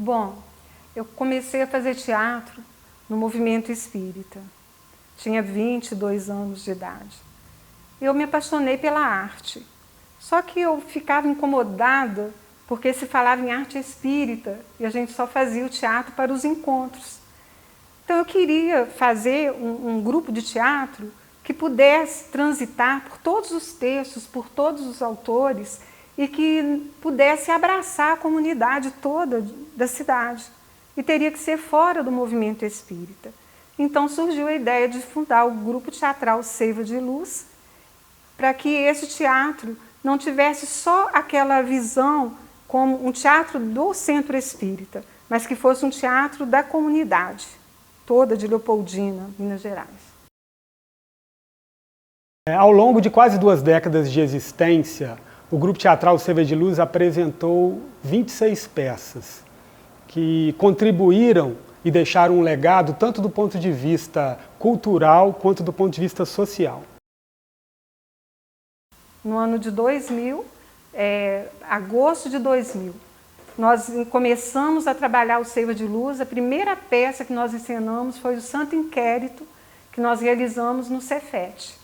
Bom, eu comecei a fazer teatro no movimento espírita. Tinha 22 anos de idade. Eu me apaixonei pela arte. Só que eu ficava incomodada porque se falava em arte espírita e a gente só fazia o teatro para os encontros. Então eu queria fazer um grupo de teatro que pudesse transitar por todos os textos, por todos os autores e que pudesse abraçar a comunidade toda da cidade. E teria que ser fora do movimento espírita. Então surgiu a ideia de fundar o grupo teatral Seiva de Luz, para que esse teatro não tivesse só aquela visão como um teatro do centro espírita, mas que fosse um teatro da comunidade toda de Leopoldina, Minas Gerais. Ao longo de quase 2 décadas de existência, o Grupo Teatral Seiva de Luz apresentou 26 peças que contribuíram e deixaram um legado tanto do ponto de vista cultural quanto do ponto de vista social. No ano de 2000, agosto de 2000, nós começamos a trabalhar o Seiva de Luz. A primeira peça que nós encenamos foi o Santo Inquérito, que nós realizamos no Cefet.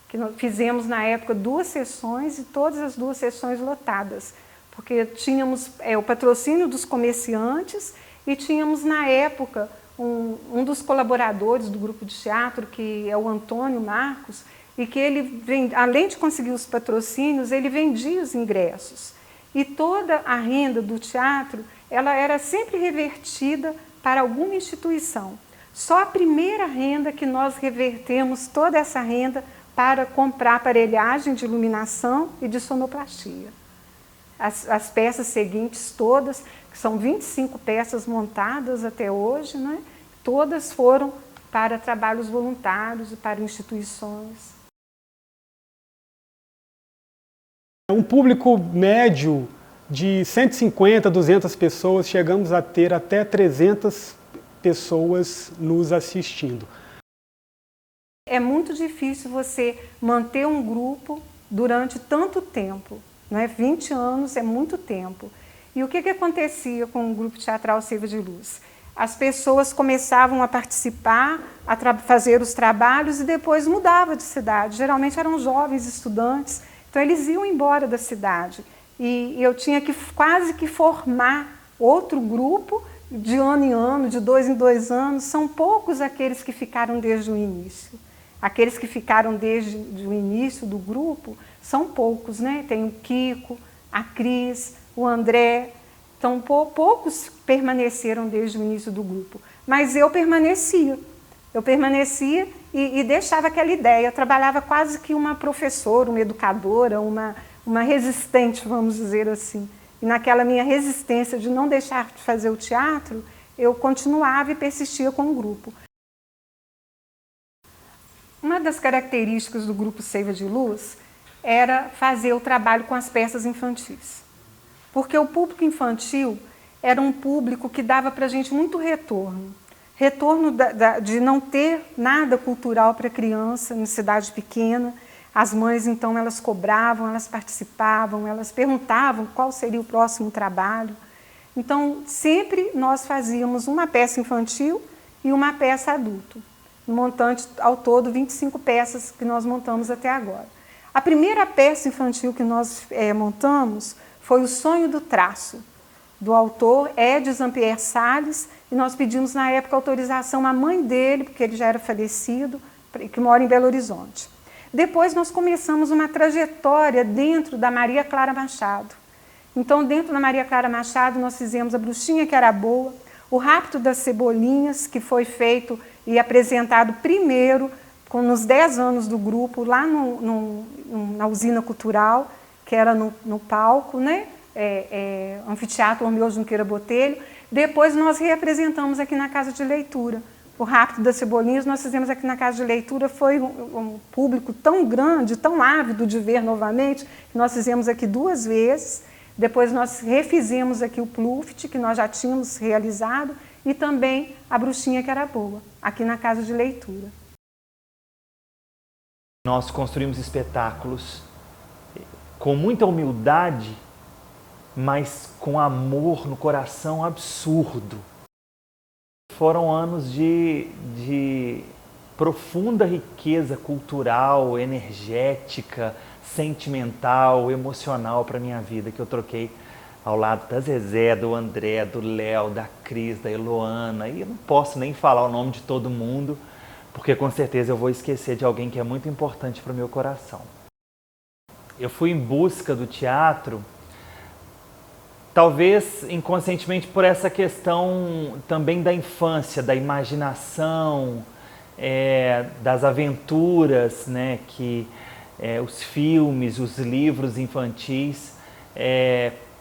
Que nós fizemos na época 2 sessões e todas as 2 sessões lotadas, porque tínhamos o patrocínio dos comerciantes e tínhamos na época um dos colaboradores do grupo de teatro, que é o Antônio Marcos, e que ele, além de conseguir os patrocínios, ele vendia os ingressos. E toda a renda do teatro, ela era sempre revertida para alguma instituição. Só a primeira renda que nós revertemos toda essa renda para comprar aparelhagem de iluminação e de sonoplastia. As peças seguintes todas, que são 25 peças montadas até hoje, né? Todas foram para trabalhos voluntários e para instituições. Um público médio de 150, 200 pessoas, chegamos a ter até 300 pessoas nos assistindo. É muito difícil você manter um grupo durante tanto tempo, né? 20 anos é muito tempo. E o que acontecia com o Grupo Teatral Seiva de Luz? As pessoas começavam a participar, a fazer os trabalhos e depois mudavam de cidade. Geralmente eram jovens estudantes, então eles iam embora da cidade. E eu tinha que quase que formar outro grupo de ano em ano, de 2 em 2 anos. São poucos aqueles que ficaram desde o início. Aqueles que ficaram desde o início do grupo são poucos, né? Tem o Kiko, a Cris, o André. Então, poucos permaneceram desde o início do grupo. Mas eu permanecia. Eu permanecia e deixava aquela ideia. Eu trabalhava quase que uma professora, uma educadora, uma resistente, vamos dizer assim. E naquela minha resistência de não deixar de fazer o teatro, eu continuava e persistia com o grupo. Uma das características do Grupo Seiva de Luz era fazer o trabalho com as peças infantis. Porque o público infantil era um público que dava para a gente muito retorno. Retorno de não ter nada cultural para criança em cidade pequena. As mães, então, elas cobravam, elas participavam, elas perguntavam qual seria o próximo trabalho. Então, sempre nós fazíamos uma peça infantil e uma peça adulto. Um montante, ao todo, 25 peças que nós montamos até agora. A primeira peça infantil que nós montamos foi O Sonho do Traço, do autor Ed Zampier Salles, e nós pedimos na época autorização à mãe dele, porque ele já era falecido, que mora em Belo Horizonte. Depois nós começamos uma trajetória dentro da Maria Clara Machado. Então, dentro da Maria Clara Machado, nós fizemos A Bruxinha que Era Boa, O Rapto das Cebolinhas, que foi feito e apresentado primeiro, nos 10 anos do grupo, lá na Usina Cultural, que era no palco, né? Anfiteatro Romeu Junqueira Botelho. Depois nós reapresentamos aqui na Casa de Leitura. O Rapto das Cebolinhas nós fizemos aqui na Casa de Leitura, foi um público tão grande, tão ávido de ver novamente, que nós fizemos aqui 2 vezes. Depois nós refizemos aqui o Pluft, que nós já tínhamos realizado, e também A Bruxinha que Era Boa, aqui na Casa de Leitura. Nós construímos espetáculos com muita humildade mas com amor no coração absurdo. Foram anos de profunda riqueza cultural, energética, sentimental, emocional para a minha vida, que eu troquei ao lado da Zezé, do André, do Léo, da Cris, da Eloana, e eu não posso nem falar o nome de todo mundo, porque com certeza eu vou esquecer de alguém que é muito importante para o meu coração. Eu fui em busca do teatro, talvez inconscientemente por essa questão também da infância, da imaginação, das aventuras, né, que os filmes, os livros infantis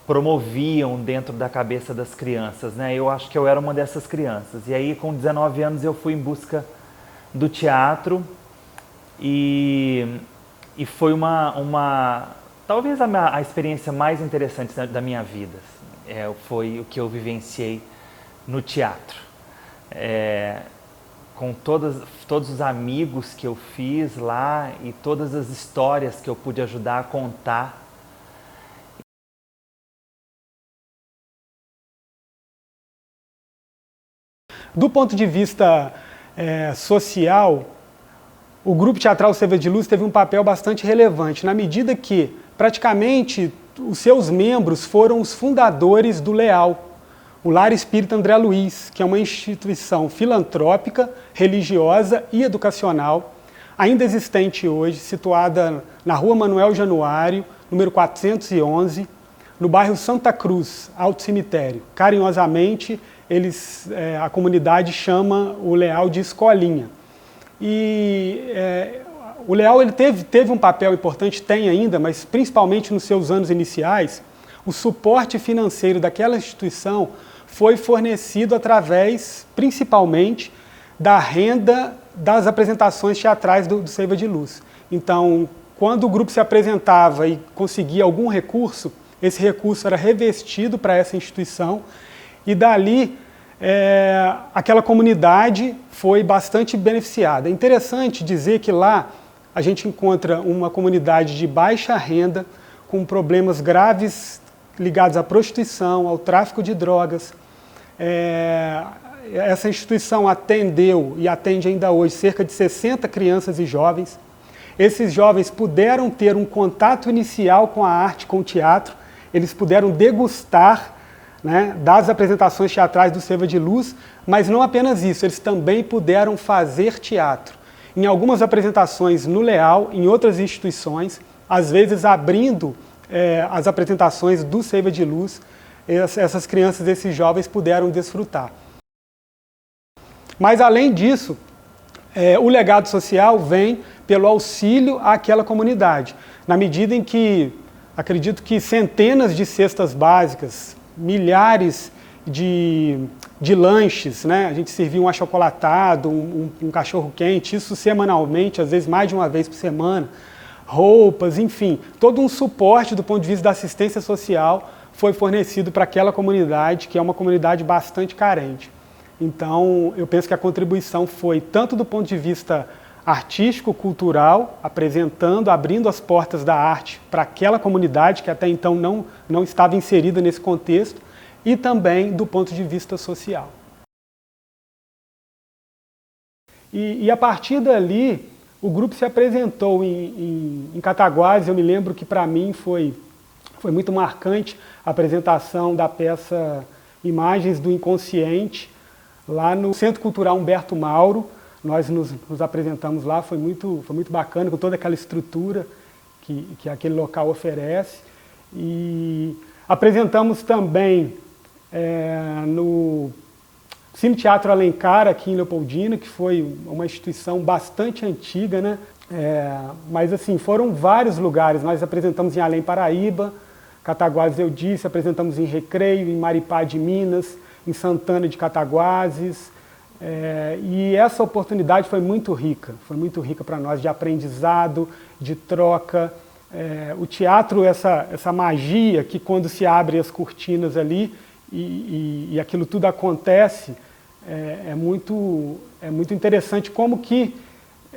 promoviam dentro da cabeça das crianças, né? Eu acho que eu era uma dessas crianças. E aí, com 19 anos, eu fui em busca do teatro e foi talvez a experiência mais interessante da minha vida. Foi o que eu vivenciei no teatro. Com todos os amigos que eu fiz lá e todas as histórias que eu pude ajudar a contar. Do ponto de vista social, o Grupo Teatral Seiva de Luz teve um papel bastante relevante, na medida que praticamente os seus membros foram os fundadores do LEAL, o Lar Espírita André Luiz, que é uma instituição filantrópica, religiosa e educacional, ainda existente hoje, situada na Rua Manuel Januário, número 411, no bairro Santa Cruz, Alto Cemitério. Carinhosamente, a comunidade chama o LEAL de escolinha. E o LEAL ele teve um papel importante, tem ainda, mas principalmente nos seus anos iniciais, o suporte financeiro daquela instituição foi fornecido através, principalmente, da renda das apresentações teatrais do Seiva de Luz. Então, quando o grupo se apresentava e conseguia algum recurso, esse recurso era revestido para essa instituição e dali aquela comunidade foi bastante beneficiada. É interessante dizer que lá a gente encontra uma comunidade de baixa renda, com problemas graves ligados à prostituição, ao tráfico de drogas. Essa instituição atendeu e atende ainda hoje cerca de 60 crianças e jovens. Esses jovens puderam ter um contato inicial com a arte, com o teatro, eles puderam degustar, né, das apresentações teatrais do Seiva de Luz, mas não apenas isso, eles também puderam fazer teatro. Em algumas apresentações no LEAL, em outras instituições, às vezes abrindo as apresentações do Seiva de Luz, essas crianças, esses jovens puderam desfrutar. Mas além disso, o legado social vem pelo auxílio àquela comunidade, na medida em que, acredito que centenas de cestas básicas, milhares de lanches, né? A gente servia um achocolatado, um cachorro-quente, isso semanalmente, às vezes mais de uma vez por semana, roupas, enfim, todo um suporte do ponto de vista da assistência social foi fornecido para aquela comunidade, que é uma comunidade bastante carente. Então, eu penso que a contribuição foi tanto do ponto de vista artístico, cultural, abrindo as portas da arte para aquela comunidade que até então não estava inserida nesse contexto, e também do ponto de vista social. E a partir dali, o grupo se apresentou em Cataguases. Eu me lembro que para mim foi muito marcante a apresentação da peça Imagens do Inconsciente, lá no Centro Cultural Humberto Mauro. Nós nos apresentamos lá, foi muito bacana, com toda aquela estrutura que aquele local oferece. E apresentamos também no Cine Teatro Alencar, aqui em Leopoldina, que foi uma instituição bastante antiga, né? Mas assim, foram vários lugares. Nós apresentamos em Além Paraíba, Cataguases eu disse, apresentamos em Recreio, em Maripá de Minas, em Santana de Cataguases. E essa oportunidade foi muito rica para nós, de aprendizado, de troca. O teatro, essa magia que quando se abre as cortinas ali e aquilo tudo acontece, é muito interessante como que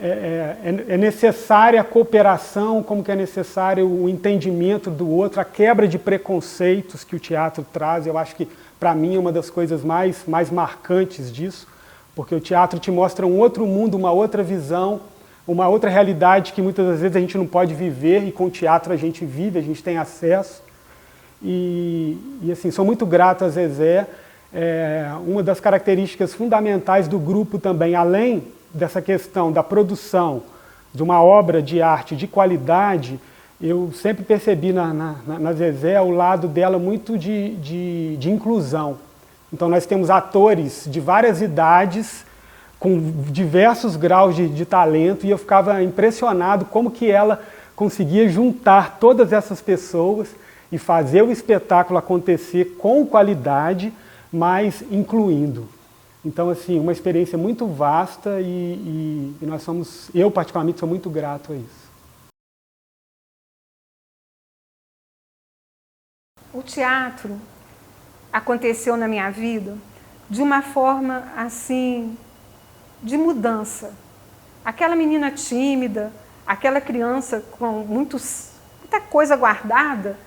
é necessária a cooperação, como que é necessário o entendimento do outro, a quebra de preconceitos que o teatro traz. Eu acho que, para mim, é uma das coisas mais marcantes disso, porque o teatro te mostra um outro mundo, uma outra visão, uma outra realidade que muitas das vezes a gente não pode viver, e com o teatro a gente vive, a gente tem acesso. E assim, sou muito grato a Zezé. Uma das características fundamentais do grupo também, além dessa questão da produção de uma obra de arte de qualidade, eu sempre percebi na Zezé o lado dela muito de inclusão. Então nós temos atores de várias idades, com diversos graus de talento, e eu ficava impressionado como que ela conseguia juntar todas essas pessoas e fazer o espetáculo acontecer com qualidade, mas incluindo. Então, assim, uma experiência muito vasta e eu particularmente sou muito grato a isso. O teatro aconteceu na minha vida de uma forma, assim, de mudança. Aquela menina tímida, aquela criança com muita coisa guardada,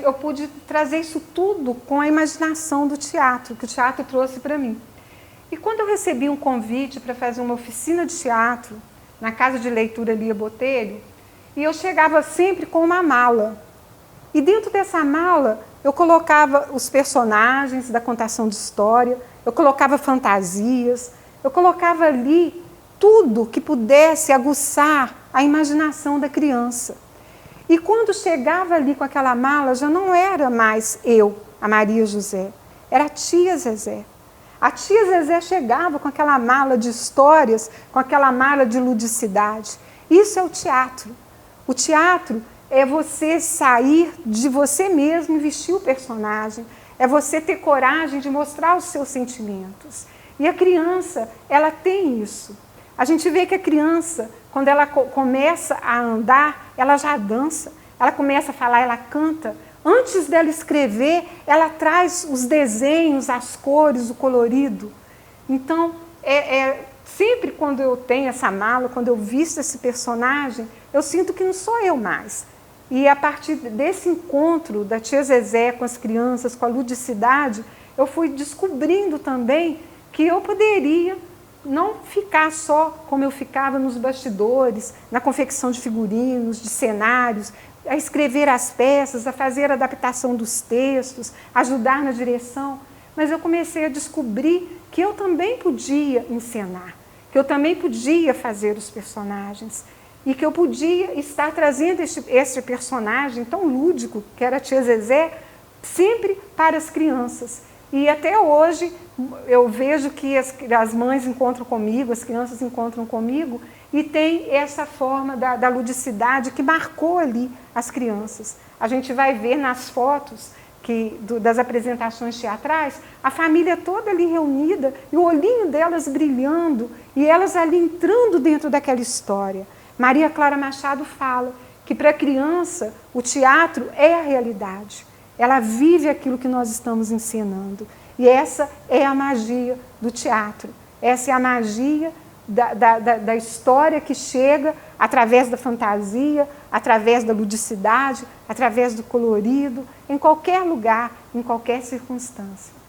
eu pude trazer isso tudo com a imaginação do teatro, que o teatro trouxe para mim. E quando eu recebi um convite para fazer uma oficina de teatro na Casa de Leitura Lia Botelho, e eu chegava sempre com uma mala. E dentro dessa mala eu colocava os personagens da contação de história, eu colocava fantasias, eu colocava ali tudo que pudesse aguçar a imaginação da criança. E quando chegava ali com aquela mala, já não era mais eu, a Maria José, era a tia Zezé. A tia Zezé chegava com aquela mala de histórias, com aquela mala de ludicidade. Isso é o teatro. O teatro é você sair de você mesmo e vestir o personagem. É você ter coragem de mostrar os seus sentimentos. E a criança, ela tem isso. A gente vê que a criança, quando ela começa a andar, ela já dança. Ela começa a falar, ela canta. Antes dela escrever, ela traz os desenhos, as cores, o colorido. Então, sempre quando eu tenho essa mala, quando eu visto esse personagem, eu sinto que não sou eu mais. E a partir desse encontro da tia Zezé com as crianças, com a ludicidade, eu fui descobrindo também que eu poderia não ficar só como eu ficava nos bastidores, na confecção de figurinos, de cenários, a escrever as peças, a fazer a adaptação dos textos, ajudar na direção, mas eu comecei a descobrir que eu também podia encenar, que eu também podia fazer os personagens e que eu podia estar trazendo esse personagem tão lúdico, que era a tia Zezé, sempre para as crianças. E até hoje eu vejo que as mães encontram comigo, as crianças encontram comigo, e tem essa forma da ludicidade que marcou ali as crianças. A gente vai ver nas fotos das apresentações teatrais, a família toda ali reunida, e o olhinho delas brilhando, e elas ali entrando dentro daquela história. Maria Clara Machado fala que para a criança o teatro é a realidade. Ela vive aquilo que nós estamos encenando. E essa é a magia do teatro. Essa é a magia da história que chega através da fantasia, através da ludicidade, através do colorido, em qualquer lugar, em qualquer circunstância.